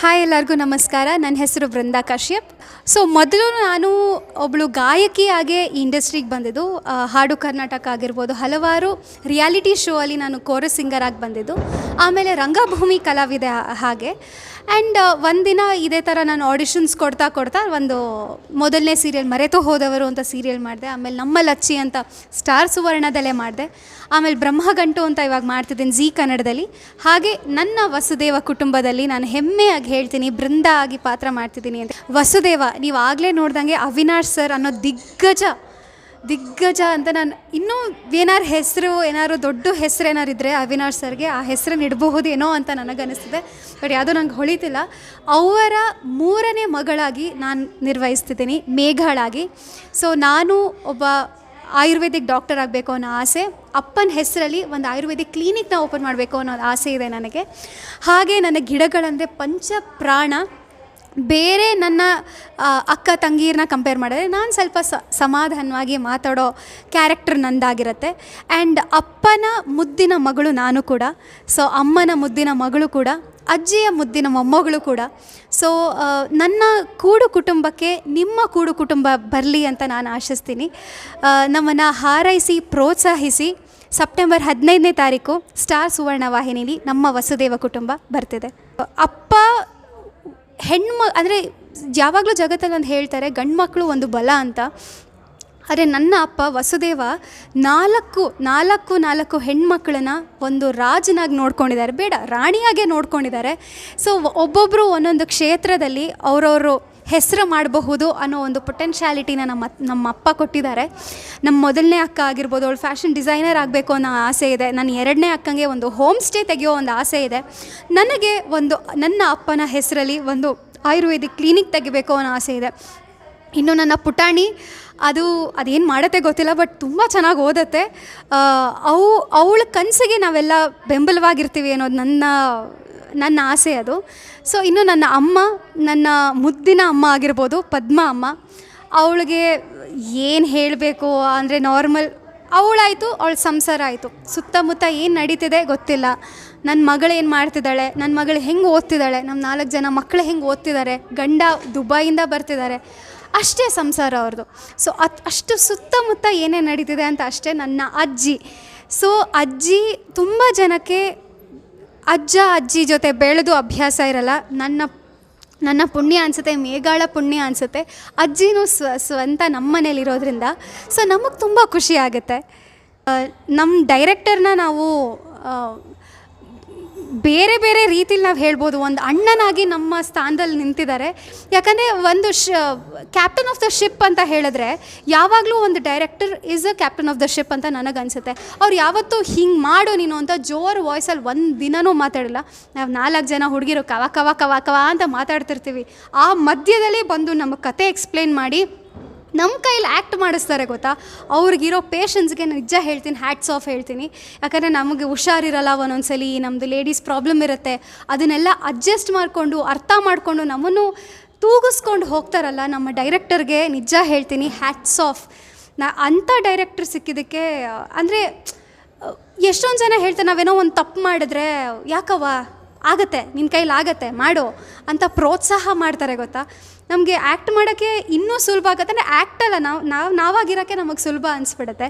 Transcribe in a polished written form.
Hi ಎಲ್ಲರಿಗೂ ನಮಸ್ಕಾರ. ನನ್ನ ಹೆಸರು ಬೃಂದಾ ಕಶ್ಯಪ್. ಮೊದಲು ನಾನು ಒಬ್ಬಳು ಗಾಯಕಿಯಾಗಿ ಈ ಇಂಡಸ್ಟ್ರಿಗೆ ಬಂದಿದ್ದು. ಹಾಡು ಕರ್ನಾಟಕ ಆಗಿರ್ಬೋದು, ಹಲವಾರು ರಿಯಾಲಿಟಿ ಶೋ ಅಲ್ಲಿ ನಾನು ಕೋರಸ್ ಸಿಂಗರ್ ಆಗಿ ಬಂದಿದ್ದು. ಆಮೇಲೆ ರಂಗಭೂಮಿ ಕಲಾವಿದೆ ಹಾಗೆ. ಆ್ಯಂಡ್ ಒಂದಿನ ಇದೇ ಥರ ನಾನು ಆಡಿಷನ್ಸ್ ಕೊಡ್ತಾ ಒಂದು ಮೊದಲನೇ ಸೀರಿಯಲ್ ಮರೆತು ಹೋದವರು ಅಂತ ಸೀರಿಯಲ್ ಮಾಡಿದೆ. ಆಮೇಲೆ ನಮ್ಮ ಲಚ್ಚಿ ಅಂತ ಸ್ಟಾರ್ ಸುವರ್ಣದಲ್ಲೇ ಮಾಡಿದೆ. ಆಮೇಲೆ ಬ್ರಹ್ಮಗಂಟು ಅಂತ ಇವಾಗ ಮಾಡ್ತಿದ್ದೀನಿ ಜೀ ಕನ್ನಡದಲ್ಲಿ. ಹಾಗೆ ನನ್ನ ವಸುದೇವ ಕುಟುಂಬದಲ್ಲಿ ನಾನು ಹೆಮ್ಮೆಯಾಗಿ ಹೇಳ್ತೀನಿ, ಬೃಂದಾ ಆಗಿ ಪಾತ್ರ ಮಾಡ್ತಿದ್ದೀನಿ ಅಂತ. ವಸುದೇವ ನೀವು ಆಗಲೇ ನೋಡ್ದಂಗೆ ಅವಿನಾಶ್ ಸರ್ ಅನ್ನೋ ದಿಗ್ಗಜ ಅಂತ ನಾನು ಇನ್ನೂ ಏನಾದ್ರು ದೊಡ್ಡ ಹೆಸರು ಏನಾರು ಇದ್ದರೆ ಅವಿನಾಶ್ ಸರ್ಗೆ ಆ ಹೆಸರನ್ನು ಇಡಬಹುದೇನೋ ಅಂತ ನನಗನ್ನಿಸ್ತಿದೆ. ಬಟ್ ಯಾವುದೋ ನಂಗೆ ಹೊಳಿತಿಲ್ಲ. ಅವರ 3ನೇ ಮಗಳಾಗಿ ನಾನು ನಿರ್ವಹಿಸ್ತಿದ್ದೀನಿ, ಮೇಘಳಾಗಿ. ನಾನು ಒಬ್ಬ ಆಯುರ್ವೇದಿಕ್ ಡಾಕ್ಟರ್ ಆಗಬೇಕು ಅನ್ನೋ ಆಸೆ, ಅಪ್ಪನ ಹೆಸರಲ್ಲಿ ಒಂದು ಆಯುರ್ವೇದಿಕ್ ಕ್ಲಿನಿಕ್ನ ಓಪನ್ ಮಾಡಬೇಕು ಅನ್ನೋ ಆಸೆ ಇದೆ ನನಗೆ. ಹಾಗೆ ನನ್ನ ಗಿಡಗಳಂದರೆ ಪಂಚ ಪ್ರಾಣ. ಬೇರೆ ನನ್ನ ಅಕ್ಕ ತಂಗೀರನ್ನ ಕಂಪೇರ್ ಮಾಡಿದ್ರೆ ನಾನು ಸ್ವಲ್ಪ ಸಮಾಧಾನವಾಗಿ ಮಾತಾಡೋ ಕ್ಯಾರೆಕ್ಟರ್ ನಂದಾಗಿರುತ್ತೆ. ಆ್ಯಂಡ್ ಅಪ್ಪನ ಮುದ್ದಿನ ಮಗಳು ನಾನು ಕೂಡ. ಅಮ್ಮನ ಮುದ್ದಿನ ಮಗಳು ಕೂಡ, ಅಜ್ಜಿಯ ಮುದ್ದಿನ ಮೊಮ್ಮಗಳು ಕೂಡ. ನನ್ನ ಕೂಡು ಕುಟುಂಬಕ್ಕೆ ನಿಮ್ಮ ಕೂಡು ಕುಟುಂಬ ಬರಲಿ ಅಂತ ನಾನು ಆಶಿಸ್ತೀನಿ. ನಮ್ಮನ್ನು ಹಾರೈಸಿ ಪ್ರೋತ್ಸಾಹಿಸಿ. ಸೆಪ್ಟೆಂಬರ್ 15ನೇ ತಾರೀಕು ಸ್ಟಾರ್ ಸುವರ್ಣ ವಾಹಿನಿಲಿ ನಮ್ಮ ವಸುದೇವ ಕುಟುಂಬ ಬರ್ತಿದೆ. ಅಪ್ಪ ಅಂದರೆ ಯಾವಾಗಲೂ ಜಗತ್ತಲ್ಲಿ ಒಂದು ಹೇಳ್ತಾರೆ, ಗಂಡು ಮಕ್ಕಳು ಒಂದು ಬಲ ಅಂತ. ಆದರೆ ನನ್ನ ಅಪ್ಪ ವಸುದೇವ ನಾಲ್ಕು ಹೆಣ್ಮಕ್ಳನ್ನ ಒಂದು ರಾಜನಾಗಿ ನೋಡ್ಕೊಂಡಿದ್ದಾರೆ, ಬೇಡ ರಾಣಿಯಾಗೆ ನೋಡ್ಕೊಂಡಿದ್ದಾರೆ. ಒಬ್ಬೊಬ್ಬರು ಒಂದೊಂದು ಕ್ಷೇತ್ರದಲ್ಲಿ ಅವರವರು ಹೆಸರು ಮಾಡಬಹುದು ಅನ್ನೋ ಒಂದು ಪೊಟೆನ್ಷಿಯಾಲಿಟಿನ ನಮ್ಮ ಅಪ್ಪ ಕೊಟ್ಟಿದ್ದಾರೆ. ನಮ್ಮ ಮೊದಲನೇ ಅಕ್ಕ ಆಗಿರ್ಬೋದು, ಅವಳು ಫ್ಯಾಷನ್ ಡಿಸೈನರ್ ಆಗಬೇಕು ಅನ್ನೋ ಆಸೆ ಇದೆ. ನನ್ನ 2ನೇ ಅಕ್ಕಂಗೆ ಒಂದು ಹೋಮ್ ಸ್ಟೇ ತೆಗೆಯೋ ಒಂದು ಆಸೆ ಇದೆ. ನನಗೆ ನನ್ನ ಅಪ್ಪನ ಹೆಸರಲ್ಲಿ ಒಂದು ಆಯುರ್ವೇದಿಕ್ ಕ್ಲಿನಿಕ್ ತೆಗಿಬೇಕು ಅನ್ನೋ ಆಸೆ ಇದೆ. ಇನ್ನು ನನ್ನ ಪುಟಾಣಿ ಅದೇನು ಮಾಡುತ್ತೆ ಗೊತ್ತಿಲ್ಲ, ಬಟ್ ತುಂಬ ಚೆನ್ನಾಗಿ ಓದುತ್ತೆ. ಅವಳ ಕನಸಿಗೆ ನಾವೆಲ್ಲ ಬೆಂಬಲವಾಗಿರ್ತೀವಿ ಅನ್ನೋದು ನನ್ನ ಆಸೆ ಅದು. ಇನ್ನು ನನ್ನ ಅಮ್ಮ, ನನ್ನ ಮುದ್ದಿನ ಅಮ್ಮ ಆಗಿರ್ಬೋದು, ಪದ್ಮ ಅಮ್ಮ. ಅವಳಿಗೆ ಏನು ಹೇಳಬೇಕು ಅಂದರೆ ನಾರ್ಮಲ್, ಅವಳಾಯಿತು, ಅವಳ ಸಂಸಾರ ಆಯಿತು, ಸುತ್ತಮುತ್ತ ಏನು ನಡೀತಿದೆ ಗೊತ್ತಿಲ್ಲ. ನನ್ನ ಮಗಳು ಏನು ಮಾಡ್ತಿದ್ದಾಳೆ, ನನ್ನ ಮಗಳು ಹೆಂಗೆ ಓದ್ತಿದ್ದಾಳೆ, ನಮ್ಮ 4 ಜನ ಮಕ್ಕಳು ಹೆಂಗೆ ಓದ್ತಿದ್ದಾರೆ, ಗಂಡ ದುಬೈಯಿಂದ ಬರ್ತಿದ್ದಾರೆ, ಅಷ್ಟೇ ಸಂಸಾರ ಅವ್ರದ್ದು. ಅಷ್ಟು ಸುತ್ತಮುತ್ತ ಏನೇ ನಡೀತಿದೆ ಅಂತ ಅಷ್ಟೇ. ನನ್ನ ಅಜ್ಜಿ ಅಜ್ಜಿ ತುಂಬ ಜನಕ್ಕೆ ಅಜ್ಜಿ ಜೊತೆ ಬೆಳೆದು ಅಭ್ಯಾಸ ಇರಲ್ಲ. ನನ್ನ ಪುಣ್ಯ ಅನಿಸುತ್ತೆ, ಮೇಘಾಳ ಪುಣ್ಯ ಅನಿಸುತ್ತೆ. ಅಜ್ಜಿನೂ ಸ್ವಂತ ನಮ್ಮ ಮನೇಲಿರೋದ್ರಿಂದ ನಮಗೆ ತುಂಬ ಖುಷಿ ಆಗುತ್ತೆ. ನಮ್ಮ ಡೈರೆಕ್ಟರ್ನ ನಾವು ಬೇರೆ ಬೇರೆ ರೀತಿಲಿ ನಾವು ಹೇಳ್ಬೋದು. ಒಂದು ಅಣ್ಣನಾಗಿ ನಮ್ಮ ಸ್ಥಾನದಲ್ಲಿ ನಿಂತಿದ್ದಾರೆ. ಯಾಕಂದರೆ ಒಂದು ಕ್ಯಾಪ್ಟನ್ ಆಫ್ ದ ಶಿಪ್ ಅಂತ ಹೇಳಿದ್ರೆ ಯಾವಾಗಲೂ ಒಂದು director is a captain of the ship ಅಂತ ನನಗನ್ಸುತ್ತೆ. ಅವ್ರು ಯಾವತ್ತೂ ಹಿಂಗೆ ಮಾಡು ನೀನು ಅಂತ ಜೋರು ವಾಯ್ಸಲ್ಲಿ ಒಂದು ದಿನವೂ ಮಾತಾಡಿಲ್ಲ. ನಾವು 4 ಜನ ಹುಡುಗಿರು ಕವ ಅಂತ ಮಾತಾಡ್ತಿರ್ತೀವಿ. ಆ ಮಧ್ಯದಲ್ಲಿ ಬಂದು ನಮಗೆ ಕತೆ ಎಕ್ಸ್ಪ್ಲೇನ್ ಮಾಡಿ ನಮ್ಮ ಕೈಲಿ ಆ್ಯಕ್ಟ್ ಮಾಡಿಸ್ತಾರೆ ಗೊತ್ತಾ. ಅವ್ರಿಗಿರೋ ಪೇಷನ್ಸ್ಗೆ ನಿಜ ಹೇಳ್ತೀನಿ, ಹ್ಯಾಟ್ಸ್ ಆಫ್ ಹೇಳ್ತೀನಿ. ಯಾಕಂದರೆ ನಮಗೆ ಹುಷಾರಿರಲ್ಲ, ಒಂದೊಂದ್ಸಲಿ ನಮ್ಮದು ಲೇಡೀಸ್ ಪ್ರಾಬ್ಲಮ್ ಇರುತ್ತೆ. ಅದನ್ನೆಲ್ಲ ಅಡ್ಜಸ್ಟ್ ಮಾಡಿಕೊಂಡು ಅರ್ಥ ಮಾಡಿಕೊಂಡು ನಮ್ಮನ್ನು ತೂಗಿಸ್ಕೊಂಡು ಹೋಗ್ತಾರಲ್ಲ ನಮ್ಮ ಡೈರೆಕ್ಟರ್ಗೆ ನಿಜ ಹೇಳ್ತೀನಿ, ಹ್ಯಾಟ್ಸ್ ಆಫ್. ಅಂಥ ಡೈರೆಕ್ಟರ್ ಸಿಕ್ಕಿದ್ದಕ್ಕೆ ಅಂದರೆ ಎಷ್ಟೊಂದು ಜನ ಹೇಳ್ತಾರೆ ನಾವೇನೋ ಒಂದು ತಪ್ಪು ಮಾಡಿದ್ರೆ, ಯಾಕವ್ವ ಆಗತ್ತೆ, ನಿನ್ನ ಕೈಲಿ ಆಗತ್ತೆ ಮಾಡು ಅಂತ ಪ್ರೋತ್ಸಾಹ ಮಾಡ್ತಾರೆ ಗೊತ್ತಾ. ನಮಗೆ ಆ್ಯಕ್ಟ್ ಮಾಡೋಕ್ಕೆ ಇನ್ನೂ ಸುಲಭ ಆಗುತ್ತೆ. ಅಂದರೆ ಆ್ಯಕ್ಟಲ್ಲ, ನಾವಾಗಿರೋಕ್ಕೆ ನಮಗೆ ಸುಲಭ ಅನಿಸ್ಬಿಡುತ್ತೆ.